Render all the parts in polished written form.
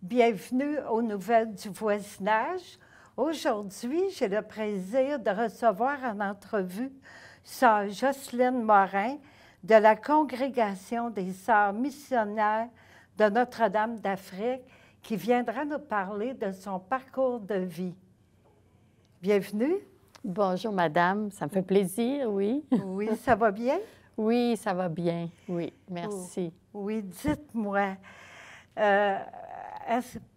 Bienvenue aux Nouvelles du voisinage. Aujourd'hui, j'ai le plaisir de recevoir en entrevue Sœur Jocelyne Morin de la Congrégation des Sœurs missionnaires de Notre-Dame d'Afrique qui viendra nous parler de son parcours de vie. Bienvenue. Bonjour, madame. Ça me fait plaisir, oui. Oui, ça va bien? Oui, ça va bien. Oui, merci. Oui, dites-moi,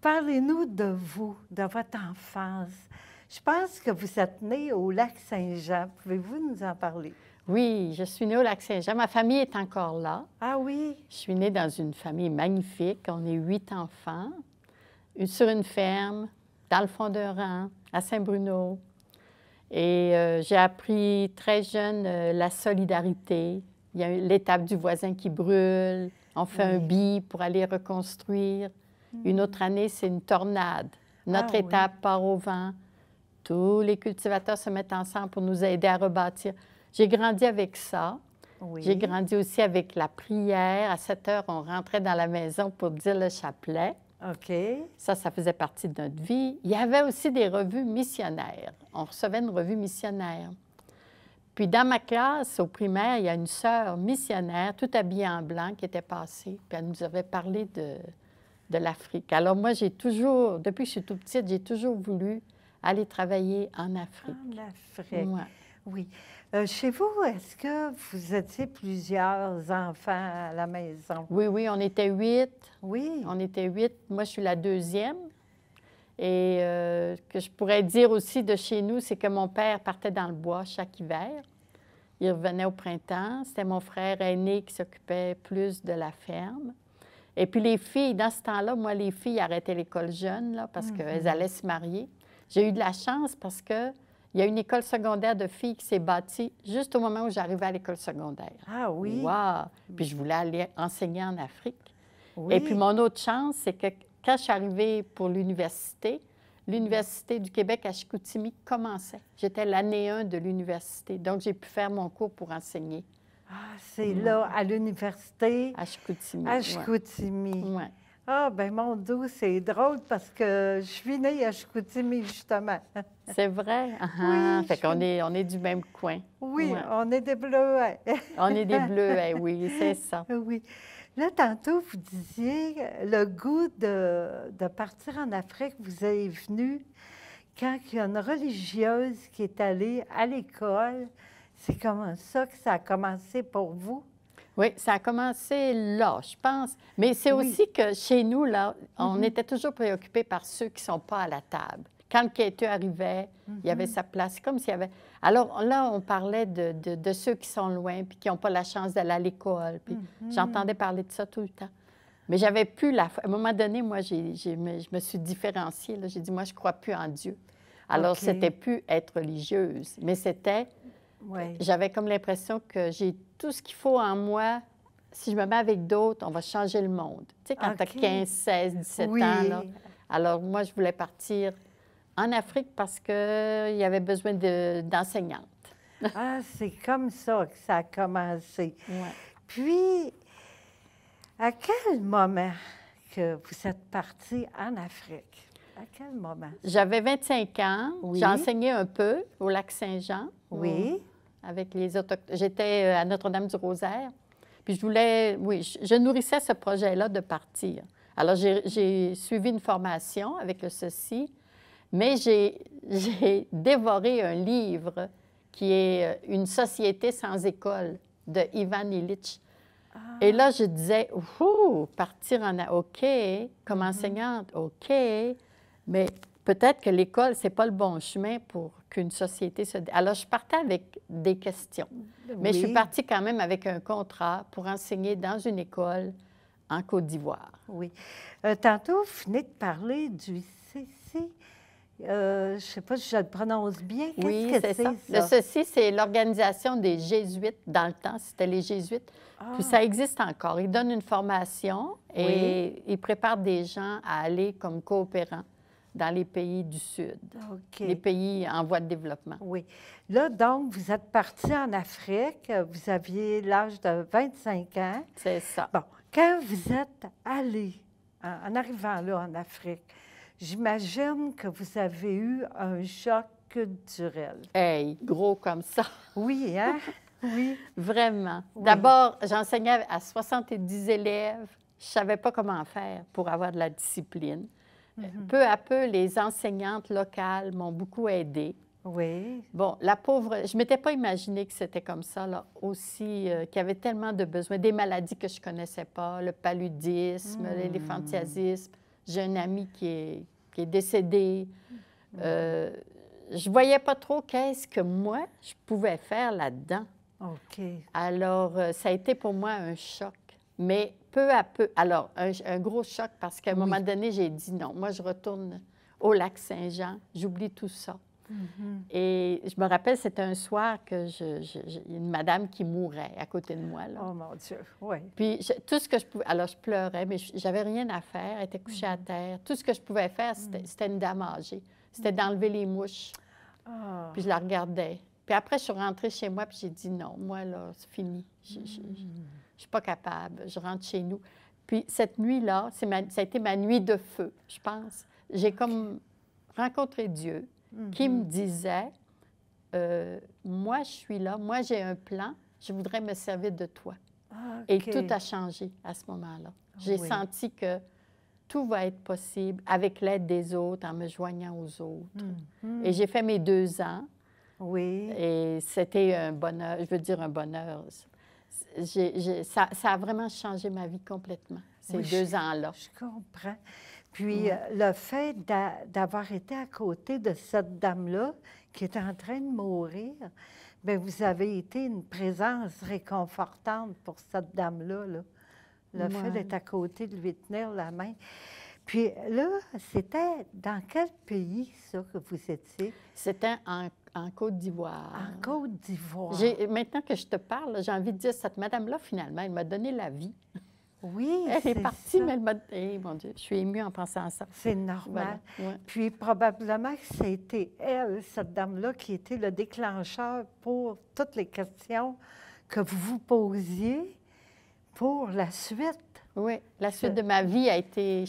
parlez-nous de vous, de votre enfance. Je pense que vous êtes née au Lac-Saint-Jean. Pouvez-vous nous en parler? Oui, je suis née au Lac-Saint-Jean. Ma famille est encore là. Ah oui? Je suis née dans une famille magnifique. On est 8 enfants, sur une ferme, dans le fond d'un rang, à Saint-Bruno. Et j'ai appris très jeune la solidarité. Il y a l'étape du voisin qui brûle. On fait un bis pour aller reconstruire. Une autre année, c'est une tornade. Notre étape part au vent. Tous les cultivateurs se mettent ensemble pour nous aider à rebâtir. J'ai grandi avec ça. Oui. J'ai grandi aussi avec la prière. À 7 heures, on rentrait dans la maison pour dire le chapelet. OK. Ça faisait partie de notre vie. Il y avait aussi des revues missionnaires. On recevait une revue missionnaire. Puis dans ma classe, au primaire, il y a une sœur missionnaire, tout habillée en blanc, qui était passée. Puis elle nous avait parlé de l'Afrique. Alors moi, depuis que je suis toute petite, j'ai toujours voulu aller travailler en Afrique. En Afrique. Ouais. Oui. Chez vous, est-ce que vous étiez plusieurs enfants à la maison? Oui, oui, on était 8. Oui. On était 8. Moi, je suis la deuxième. Et que je pourrais dire aussi de chez nous, c'est que mon père partait dans le bois chaque hiver. Il revenait au printemps. C'était mon frère aîné qui s'occupait plus de la ferme. Et puis les filles, dans ce temps-là, moi, les filles arrêtaient l'école jeune là, parce qu'elles allaient se marier. J'ai eu de la chance parce qu'il y a une école secondaire de filles qui s'est bâtie juste au moment où j'arrivais à l'école secondaire. Ah oui? Wow! Puis je voulais aller enseigner en Afrique. Oui. Et puis mon autre chance, c'est que quand je suis arrivée pour l'université du Québec à Chicoutimi commençait. J'étais l'année 1 de l'université, donc j'ai pu faire mon cours pour enseigner. Ah, c'est là, à l'université? À Chicoutimi. À Chicoutimi. Oui. Ouais. Ah, bien, mon Dieu, c'est drôle parce que je suis née à Chicoutimi, justement. C'est vrai? Oui, fait qu'on est, on est du même coin. Oui, Ouais. on est des Bleuets. On est des Bleuets, oui, c'est ça. Oui. Là, tantôt, vous disiez le goût de partir en Afrique vous est venu quand il y a une religieuse qui est allée à l'école. C'est comme ça que ça a commencé pour vous? Oui, ça a commencé là, je pense. Mais c'est aussi que chez nous, là, on était toujours préoccupés par ceux qui ne sont pas à la table. Quand le quêteux arrivait, il y avait sa place. C'est comme s'il y avait... Alors là, on parlait de ceux qui sont loin puis qui n'ont pas la chance d'aller à l'école. Puis j'entendais parler de ça tout le temps. Mais j'avais plus la... À un moment donné, moi, je me suis différenciée. J'ai dit, moi, je ne crois plus en Dieu. Alors, c'était plus être religieuse, mais c'était... Oui. J'avais comme l'impression que j'ai tout ce qu'il faut en moi. Si je me mets avec d'autres, on va changer le monde. Tu sais, quand tu as 15, 16, 17 ans, là. Alors, moi, je voulais partir en Afrique parce qu'il y avait besoin d'enseignantes. Ah, c'est comme ça que ça a commencé. Ouais. Puis, à quel moment que vous êtes partie en Afrique? À quel moment? J'avais 25 ans. Oui. J'ai enseigné un peu au Lac-Saint-Jean. Oui. Avec les autochtones. J'étais à Notre-Dame-du-Rosaire. Puis je voulais, je nourrissais ce projet-là de partir. Alors, j'ai suivi une formation avec le ceci, mais j'ai dévoré un livre qui est Une société sans école de Ivan Illich. Et là, je disais, partir OK, comme enseignante, OK, mais peut-être que l'école, ce n'est pas le bon chemin pour qu'une société se... Alors, je partais avec des questions. Mais je suis partie quand même avec un contrat pour enseigner dans une école en Côte d'Ivoire. Oui. Tantôt, vous venez de parler du CC. Je ne sais pas si je le prononce bien. Oui, Qu'est-ce que c'est ça. ça? Le ceci, c'est l'organisation des Jésuites. Dans le temps, c'était les Jésuites. Puis ça existe encore. Ils donnent une formation et ils préparent des gens à aller comme coopérants dans les pays du Sud, les pays en voie de développement. Oui. Là, donc, vous êtes parti en Afrique, vous aviez l'âge de 25 ans. C'est ça. Bon, quand vous êtes allé en arrivant là en Afrique, j'imagine que vous avez eu un choc culturel. Hey, gros comme ça. Oui, hein? Oui. Vraiment. Oui. D'abord, j'enseignais à 70 élèves. Je ne savais pas comment faire pour avoir de la discipline. Peu à peu, les enseignantes locales m'ont beaucoup aidée. Oui. Bon, la pauvre, je ne m'étais pas imaginé que c'était comme ça, là, aussi, qu'il y avait tellement de besoins, des maladies que je ne connaissais pas, le paludisme, l'éléphantiasis. J'ai un ami qui est décédé. Je ne voyais pas trop qu'est-ce que moi, je pouvais faire là-dedans. OK. Alors, ça a été pour moi un choc. Mais peu à peu, alors, un gros choc parce qu'à un moment donné, j'ai dit non, moi, je retourne au lac Saint-Jean, j'oublie tout ça. Et je me rappelle, c'était un soir que une madame qui mourait à côté de moi. Là. Oh mon Dieu, oui. Puis tout ce que je pouvais... Alors, je pleurais, mais j'avais rien à faire. Elle était couchée à terre. Tout ce que je pouvais faire, c'était une dame âgée. C'était d'enlever les mouches. Puis je la regardais. Puis après, je suis rentrée chez moi, puis j'ai dit non, moi, là, c'est fini. Je ne suis pas capable. Je rentre chez nous. Puis cette nuit-là, ça a été ma nuit de feu, je pense. J'ai comme rencontré Dieu qui me disait, moi, je suis là, moi, j'ai un plan, je voudrais me servir de toi. Et tout a changé à ce moment-là. J'ai senti que tout va être possible avec l'aide des autres, en me joignant aux autres. Et j'ai fait mes 2 ans. Oui. Et c'était un bonheur, je veux dire un bonheur. Ça a vraiment changé ma vie complètement, ces 2 ans-là. Je comprends. Puis le fait d'avoir été à côté de cette dame-là qui était en train de mourir, bien, vous avez été une présence réconfortante pour cette dame-là. Là. Le fait d'être à côté, de lui tenir la main. Puis là, c'était dans quel pays, ça, que vous étiez? C'était en Côte d'Ivoire. En Côte d'Ivoire. Maintenant que je te parle, j'ai envie de dire, cette madame-là, finalement, elle m'a donné la vie. Oui, elle est partie, ça. mais elle m'a... Eh, mon Dieu, je suis émue en pensant à ça. C'est normal. Voilà. Ouais. Puis probablement que c'était elle, cette dame-là, qui était le déclencheur pour toutes les questions que vous vous posiez pour la suite. Oui, la suite de ma vie a été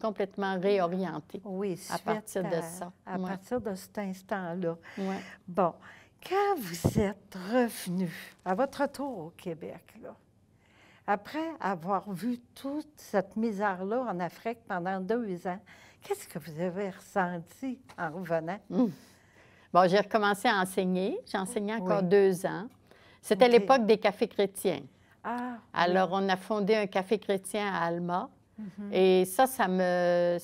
complètement réorientée. Oui, à partir de ça. À partir de cet instant-là. Ouais. Bon, quand vous êtes revenu à votre retour au Québec, là, après avoir vu toute cette misère-là en Afrique pendant 2 ans, qu'est-ce que vous avez ressenti en revenant? Bon, j'ai recommencé à enseigner. J'ai enseigné encore 2 ans. C'était l'époque des cafés chrétiens. Alors, on a fondé un café chrétien à Alma. Et ça me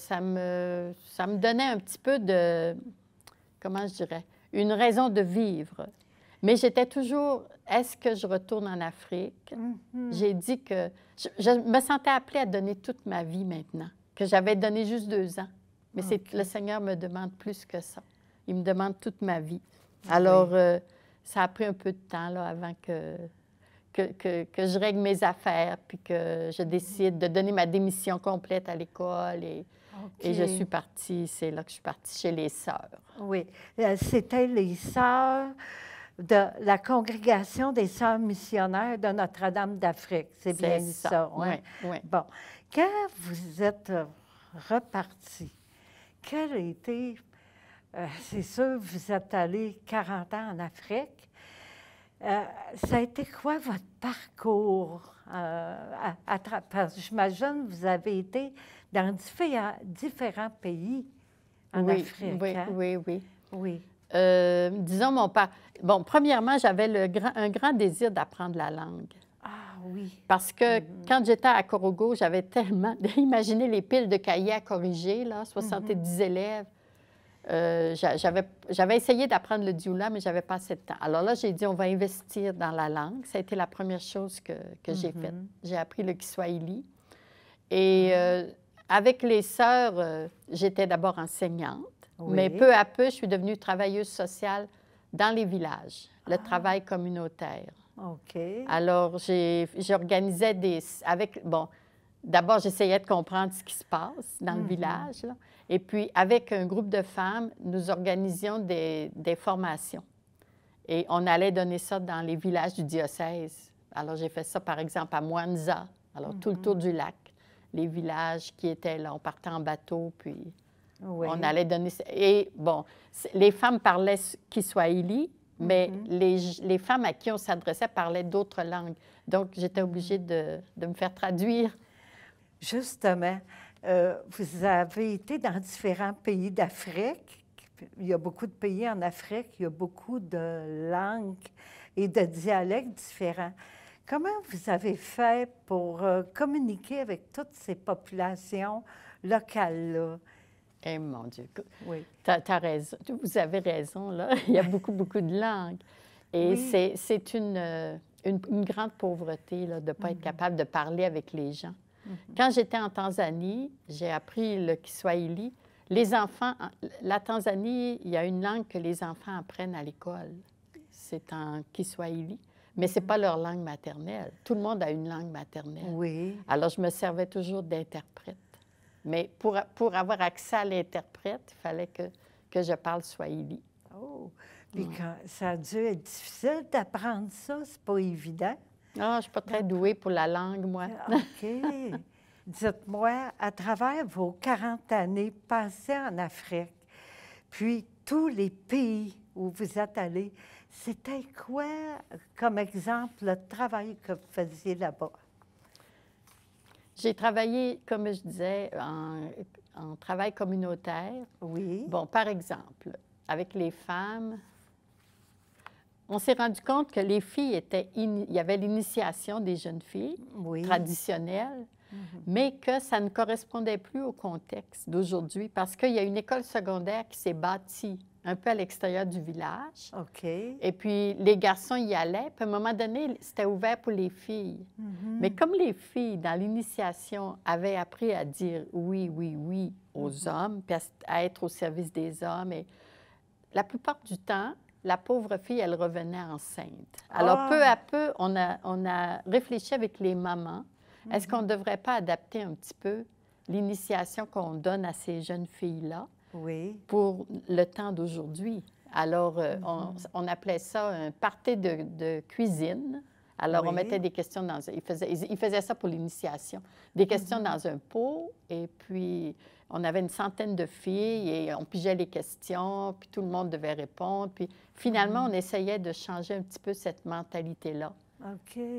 donnait un petit peu de, comment je dirais, une raison de vivre. Mais j'étais toujours, est-ce que je retourne en Afrique? J'ai dit que je me sentais appelée à donner toute ma vie maintenant, que j'avais donné juste 2 ans. Mais le Seigneur me demande plus que ça. Il me demande toute ma vie. Alors, ça a pris un peu de temps là, avant que je règle mes affaires, puis que je décide de donner ma démission complète à l'école. Et je suis partie, c'est là que je suis partie chez les sœurs. Oui, c'était les sœurs de la congrégation des sœurs missionnaires de Notre-Dame d'Afrique. C'est bien ça, hein? Oui. Bon, quand vous êtes reparti, quel a été, c'est sûr, vous êtes allé 40 ans en Afrique. Ça a été quoi votre parcours? Parce que j'imagine que vous avez été dans différents pays en Afrique. Oui, hein? oui. Disons, mon père... Bon, premièrement, j'avais un grand désir d'apprendre la langue. Ah oui. Parce que quand j'étais à Corogo, j'avais tellement... Imaginez les piles de cahiers à corriger, là, 70 élèves. J'avais essayé d'apprendre le dioula, mais je n'avais pas assez de temps. Alors là, j'ai dit, on va investir dans la langue. Ça a été la première chose que j'ai faite. J'ai appris le Kiswahili. Et avec les sœurs, j'étais d'abord enseignante, mais peu à peu, je suis devenue travailleuse sociale dans les villages, le travail communautaire. OK. Alors, j'organisais bon, d'abord, j'essayais de comprendre ce qui se passe dans le village, là. Et puis, avec un groupe de femmes, nous organisions des formations. Et on allait donner ça dans les villages du diocèse. Alors, j'ai fait ça, par exemple, à Mwanza, alors tout le tour du lac. les villages qui étaient là. On partait en bateau, puis Oui. on allait donner... Et bon, les femmes parlaient Kiswahili, mais les femmes à qui on s'adressait parlaient d'autres langues. Donc, j'étais obligée de me faire traduire. Justement, vous avez été dans différents pays d'Afrique. Il y a beaucoup de pays en Afrique, il y a beaucoup de langues et de dialectes différents. Comment vous avez fait pour communiquer avec toutes ces populations locales-là? Eh mon Dieu, Oui. t'as raison. Vous avez raison, là. Il y a beaucoup, beaucoup de langues. Et Oui. c'est une grande pauvreté, là, de ne pas être capable de parler avec les gens. Quand j'étais en Tanzanie, j'ai appris le Kiswahili. Les enfants, la Tanzanie, il y a une langue que les enfants apprennent à l'école. C'est en Kiswahili, mais ce n'est pas leur langue maternelle. Tout le monde a une langue maternelle. Oui. Alors, je me servais toujours d'interprète. Mais pour avoir accès à l'interprète, il fallait que je parle Swahili. Oh! Puis ça a dû être difficile d'apprendre ça, c'est pas évident. Ah, je ne suis pas très douée pour la langue, moi. OK. Dites-moi, à travers vos 40 années passées en Afrique, puis tous les pays où vous êtes allés, c'était quoi, comme exemple, le travail que vous faisiez là-bas? J'ai travaillé, comme je disais, en travail communautaire. Oui. Bon, par exemple, avec les femmes, on s'est rendu compte que les filles il y avait l'initiation des jeunes filles traditionnelle, mais que ça ne correspondait plus au contexte d'aujourd'hui parce qu'il y a une école secondaire qui s'est bâtie un peu à l'extérieur du village. OK. Et puis, les garçons y allaient. Puis, à un moment donné, c'était ouvert pour les filles. Mais comme les filles, dans l'initiation, avaient appris à dire oui, oui, oui aux hommes, puis à être au service des hommes, et la plupart du temps, la pauvre fille, elle revenait enceinte. Alors, peu à peu, on a réfléchi avec les mamans. Est-ce qu'on ne devrait pas adapter un petit peu l'initiation qu'on donne à ces jeunes filles-là pour le temps d'aujourd'hui? Alors, on appelait ça un party de cuisine. Alors, on mettait des questions dans... Ils faisaient ça pour l'initiation. Des questions dans un pot, et puis on avait une centaine de filles, et on pigeait les questions, puis tout le monde devait répondre. Puis finalement, on essayait de changer un petit peu cette mentalité-là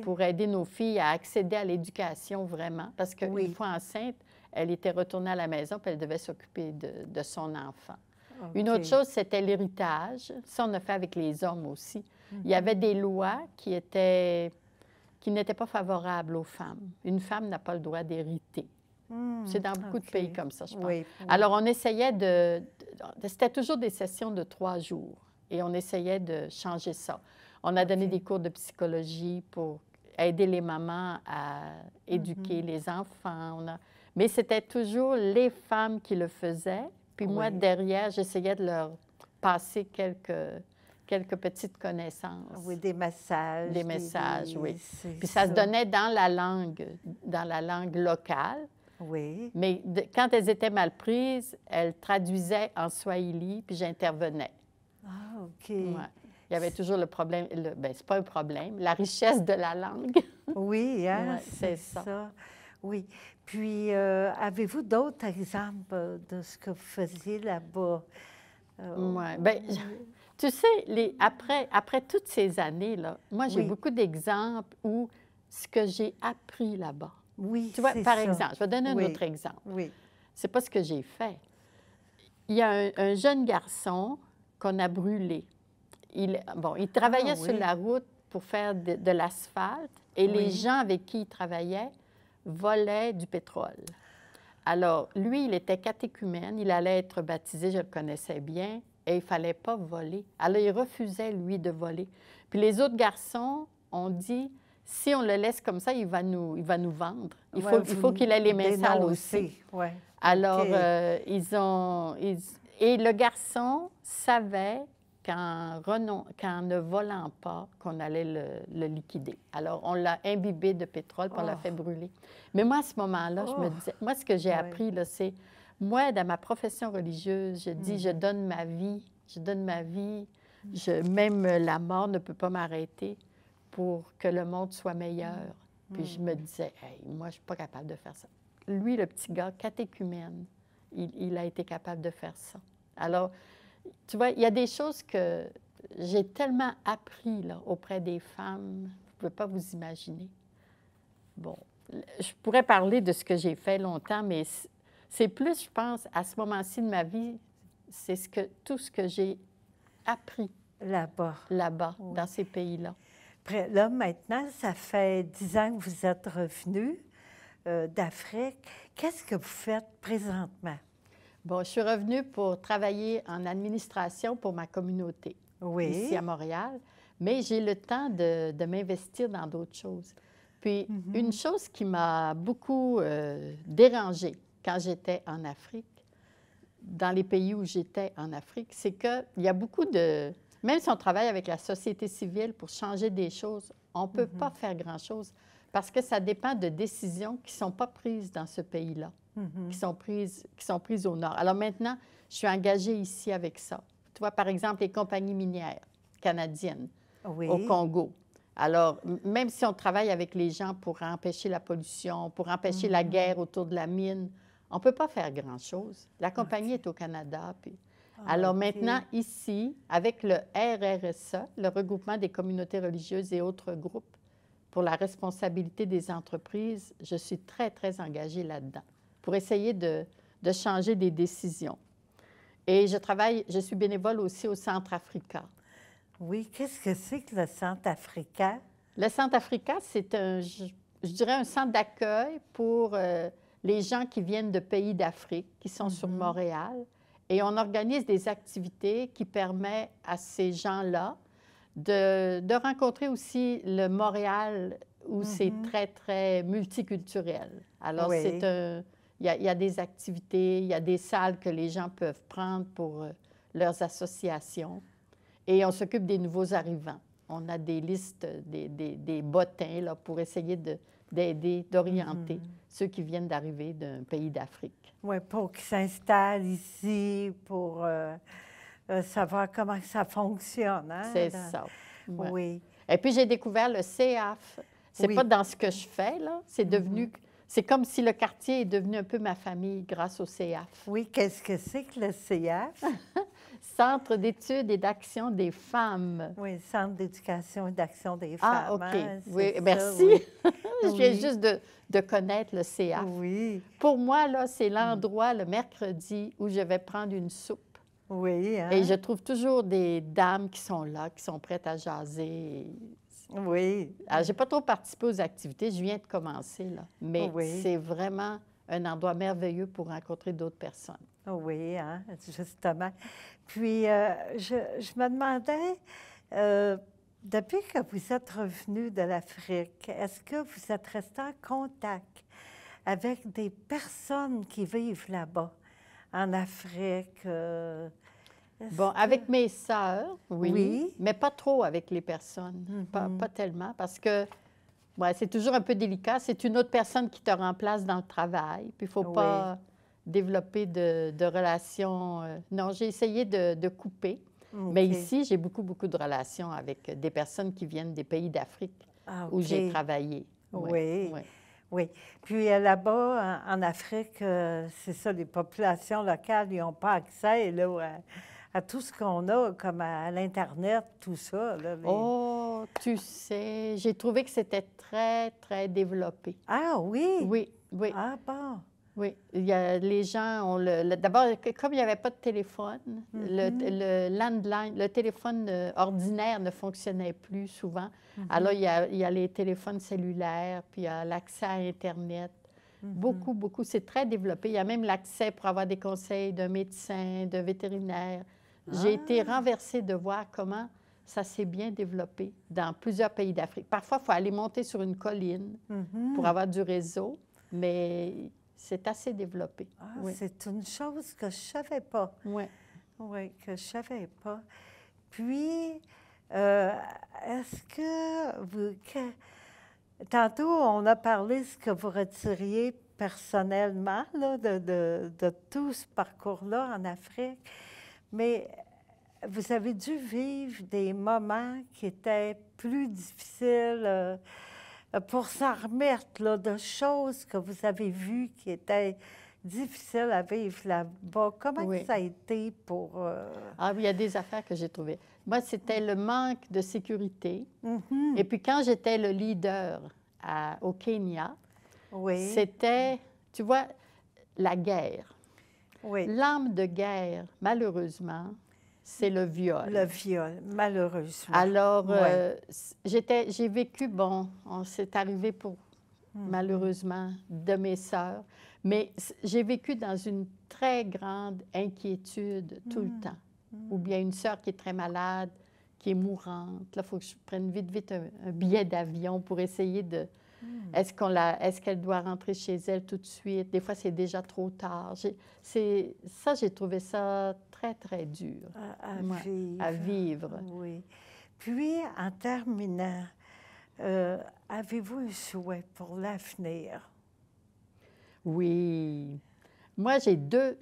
pour aider nos filles à accéder à l'éducation vraiment. Parce qu'une fois enceinte, elle était retournée à la maison, puis elle devait s'occuper de son enfant. Une autre chose, c'était l'héritage. Ça, on a fait avec les hommes aussi. Il y avait des lois qui n'étaient pas favorables aux femmes. Une femme n'a pas le droit d'hériter. C'est dans beaucoup de pays comme ça, je pense. Alors, on essayait c'était toujours des sessions de 3 jours, et on essayait de changer ça. On a donné des cours de psychologie pour aider les mamans à éduquer les enfants. Mais c'était toujours les femmes qui le faisaient. Puis moi, derrière, j'essayais de leur passer quelques petites connaissances. Oui, des messages. Des messages, oui. Puis ça se donnait dans la langue locale. Oui. Mais quand elles étaient mal prises, elles traduisaient en swahili, puis j'intervenais. Ah, OK. Ouais. Il y avait toujours le problème, bien, c'est pas un problème, la richesse de la langue. Oui, hein, c'est ça. Oui. Puis, avez-vous d'autres exemples de ce que vous faisiez là-bas? Oui. Bien, tu sais, après toutes ces années-là, moi, j'ai beaucoup d'exemples où ce que j'ai appris là-bas. Oui, tu vois, par ça. exemple, je vais donner un autre exemple. Oui. C'est pas ce que j'ai fait. Il y a un jeune garçon qu'on a brûlé. Il travaillait sur la route pour faire de l'asphalte, et les gens avec qui il travaillait volaient du pétrole. Alors, lui, il était catéchumène, il allait être baptisé, je le connaissais bien, et il ne fallait pas voler. Alors, il refusait, lui, de voler. Puis les autres garçons ont dit, si on le laisse comme ça, il va nous vendre. Il faut qu'il ait les mains sales aussi. Alors, et le garçon savait qu'en ne volant pas, qu'on allait le liquider. Alors, on l'a imbibé de pétrole, puis on l'a fait brûler. Mais moi, à ce moment-là, je me disais, moi, ce que j'ai appris, là, c'est, moi, dans ma profession religieuse, je dis, je donne ma vie, même la mort ne peut pas m'arrêter pour que le monde soit meilleur. Puis je me disais, hey, moi, je ne suis pas capable de faire ça. lui, le petit gars, catéchumène, il a été capable de faire ça. Alors, tu vois, il y a des choses que j'ai tellement appris là, auprès des femmes, vous ne pouvez pas vous imaginer. Bon, je pourrais parler de ce que j'ai fait longtemps, mais c'est plus, je pense, à ce moment-ci de ma vie, c'est tout ce que j'ai appris Là-bas. là-bas, Oui. dans ces pays-là. Après, là, maintenant, ça fait 10 ans que vous êtes revenu d'Afrique. Qu'est-ce que vous faites présentement? Bon, je suis revenue pour travailler en administration pour ma communauté, Oui. ici à Montréal, mais j'ai le temps de m'investir dans d'autres choses. Puis, une chose qui m'a beaucoup dérangée quand j'étais en Afrique, dans les pays où j'étais en Afrique, c'est qu'il y a beaucoup de... Même si on travaille avec la société civile pour changer des choses, on ne peut pas faire grand-chose parce que ça dépend de décisions qui ne sont pas prises dans ce pays-là, qui sont prises au nord. Alors maintenant, je suis engagée ici avec ça. Tu vois, par exemple, les compagnies minières canadiennes au Congo. Alors, même si on travaille avec les gens pour empêcher la pollution, pour empêcher la guerre autour de la mine, on ne peut pas faire grand-chose. La compagnie est au Canada. Puis... Alors maintenant, ici, avec le RRSA, le regroupement des communautés religieuses et autres groupes pour la responsabilité des entreprises, je suis très, très engagée là-dedans pour essayer de changer des décisions. Et je suis bénévole aussi au Centre Africa. Oui, qu'est-ce que c'est que le Centre Africa? Le Centre Africa, c'est je dirais un centre d'accueil pour les gens qui viennent de pays d'Afrique, qui sont sur Montréal. Et on organise des activités qui permettent à ces gens-là de rencontrer aussi le Montréal où c'est très, très multiculturel. Alors, il y a des activités, il y a des salles que les gens peuvent prendre pour leurs associations. Et on s'occupe des nouveaux arrivants. On a des listes, des bottins là, pour essayer d'aider, d'orienter ceux qui viennent d'arriver d'un pays d'Afrique. Oui, pour qu'ils s'installent ici, pour savoir comment ça fonctionne. Hein? C'est ça. Ouais. Oui. Et puis, j'ai découvert le CEAF. C'est pas dans ce que je fais, là. C'est devenu... C'est comme si le quartier est devenu un peu ma famille grâce au CEAF. Oui, qu'est-ce que c'est que le CEAF? Centre d'études et d'action des femmes. Oui, Centre d'éducation et d'action des femmes. Ah, OK. Hein? Oui, Ça, merci. Oui. Je viens juste de connaître le CEAF. Oui. Pour moi, là, c'est l'endroit, le mercredi, où je vais prendre une soupe. Oui. Hein? Et je trouve toujours des dames qui sont là, qui sont prêtes à jaser. Oui. Alors, je n'ai pas trop participé aux activités, je viens de commencer, là. Mais c'est vraiment un endroit merveilleux pour rencontrer d'autres personnes. Oui, hein, justement. Puis, je me demandais, depuis que vous êtes revenu de l'Afrique, est-ce que vous êtes resté en contact avec des personnes qui vivent là-bas, en Afrique? Bon, avec mes sœurs, oui, mais pas trop avec les personnes, pas tellement, parce que c'est toujours un peu délicat. C'est une autre personne qui te remplace dans le travail, puis il ne faut pas développer de relations. Non, j'ai essayé de couper, mais ici, j'ai beaucoup, beaucoup de relations avec des personnes qui viennent des pays d'Afrique où j'ai travaillé. Oui. Puis là-bas, en Afrique, c'est ça, les populations locales, ils n'ont pas accès là, à tout ce qu'on a, comme à l'Internet, tout ça. Là, Oh, tu sais, j'ai trouvé que c'était très, très développé. Ah oui? Oui. Ah bon? Oui. Les gens ont d'abord, comme il n'y avait pas de téléphone, le landline, le téléphone ordinaire ne fonctionnait plus souvent. Alors, il y a les téléphones cellulaires, puis il y a l'accès à Internet. Beaucoup, beaucoup. C'est très développé. Il y a même l'accès pour avoir des conseils d'un médecin, d'un vétérinaire. J'ai été renversée de voir comment ça s'est bien développé dans plusieurs pays d'Afrique. Parfois, il faut aller monter sur une colline pour avoir du réseau, mais c'est assez développé. C'est une chose que je ne savais pas. Oui, que je ne savais pas. Puis, est-ce que vous... Tantôt, on a parlé de ce que vous retiriez personnellement là, de tout ce parcours-là en Afrique, mais vous avez dû vivre des moments qui étaient plus difficiles pour s'en remettre là, de choses que vous avez vues qui étaient difficiles à vivre là-bas. Comment Oui. ça a été pour... Ah oui, il y a des affaires que j'ai trouvées. Moi, c'était le manque de sécurité. Mhm. Et puis, quand j'étais le leader au Kenya, Oui, c'était, tu vois, la guerre. oui. L'arme de guerre, malheureusement, c'est le viol. Le viol, malheureusement. Alors, Ouais. j'ai vécu, bon, c'est arrivé pour, malheureusement, de mes sœurs, mais j'ai vécu dans une très grande inquiétude tout le temps. Ou bien une sœur qui est très malade, qui est mourante. Là, il faut que je prenne vite, vite un billet d'avion pour essayer de... Est-ce qu'elle doit rentrer chez elle tout de suite? Des fois, c'est déjà trop tard. J'ai trouvé ça très, très dur À ouais, vivre. à vivre. Oui. Puis, en terminant, avez-vous un souhait pour l'avenir? Oui. Moi, j'ai deux...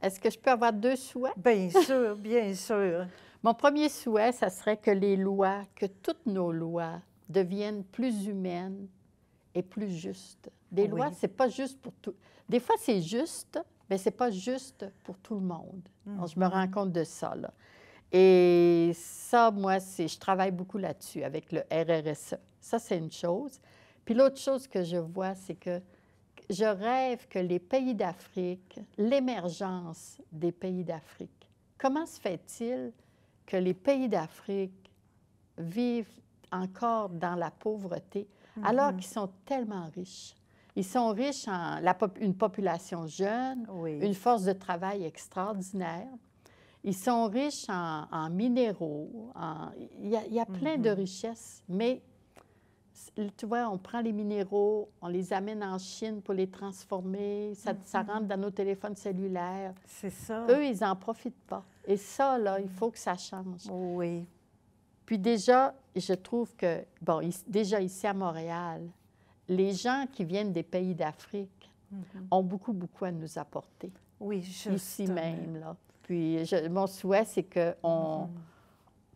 Est-ce que je peux avoir deux souhaits? Bien sûr, bien sûr. Mon premier souhait, ça serait que les lois, que toutes nos lois deviennent plus humaines et plus justes. Des lois, Oui. c'est pas juste pour tout. Des fois, c'est juste, mais c'est pas juste pour tout le monde. Alors, je me rends compte de ça, là. Et ça, moi, je travaille beaucoup là-dessus avec le RRSE. Ça, c'est une chose. Puis l'autre chose que je vois, c'est que je rêve que les pays d'Afrique, l'émergence des pays d'Afrique, comment se fait-il que les pays d'Afrique vivent encore dans la pauvreté alors qu'ils sont tellement riches? Ils sont riches en une population jeune, Oui. une force de travail extraordinaire. Ils sont riches en minéraux. Il y a plein de richesses, mais tu vois, on prend les minéraux, on les amène en Chine pour les transformer, ça rentre dans nos téléphones cellulaires. C'est ça. Eux, ils n'en profitent pas. Et ça, là, il faut que ça change. Oui. Puis déjà, je trouve que, bon, déjà ici à Montréal, les gens qui viennent des pays d'Afrique ont beaucoup, beaucoup à nous apporter. Oui, justement. Ici même, là. Puis mon souhait, c'est qu'on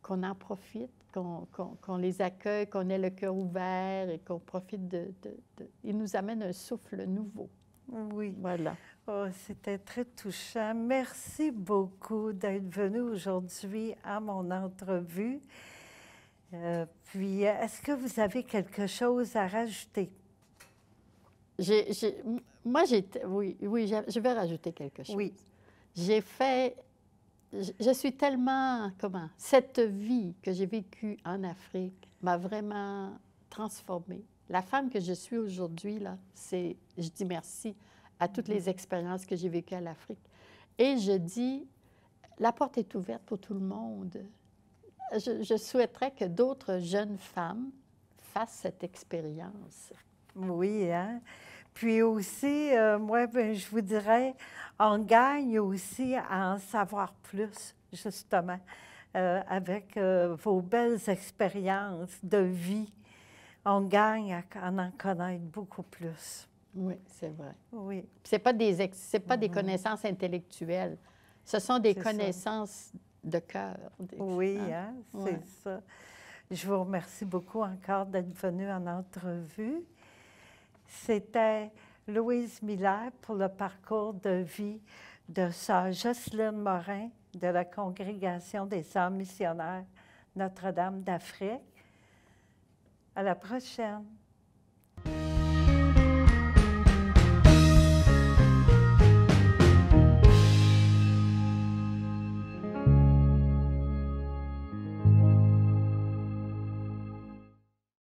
en profite, qu'on les accueille, qu'on ait le cœur ouvert et qu'on profite Ils nous amènent un souffle nouveau. Oui. Voilà. Oh, c'était très touchant. Merci beaucoup d'être venu aujourd'hui à mon entrevue. Puis, est-ce que vous avez quelque chose à rajouter? Oui, je vais rajouter quelque chose. Oui. Je suis tellement, cette vie que j'ai vécue en Afrique m'a vraiment transformée. La femme que je suis aujourd'hui, là, je dis merci à toutes les expériences que j'ai vécues à l'Afrique. Et je dis, la porte est ouverte pour tout le monde. Je souhaiterais que d'autres jeunes femmes fassent cette expérience. Oui, hein? Puis aussi, moi, je vous dirais, on gagne aussi à en savoir plus, justement, avec vos belles expériences de vie. On gagne à en connaître beaucoup plus. Oui, c'est vrai. Oui. C'est pas des connaissances intellectuelles. Ce sont des connaissances de cœur. Oui, hein? C'est Ouais. ça. Je vous remercie beaucoup encore d'être venu en entrevue. C'était Louise Miller pour le parcours de vie de sœur Jocelyne Morin de la Congrégation des Sœurs missionnaires Notre-Dame d'Afrique. À la prochaine.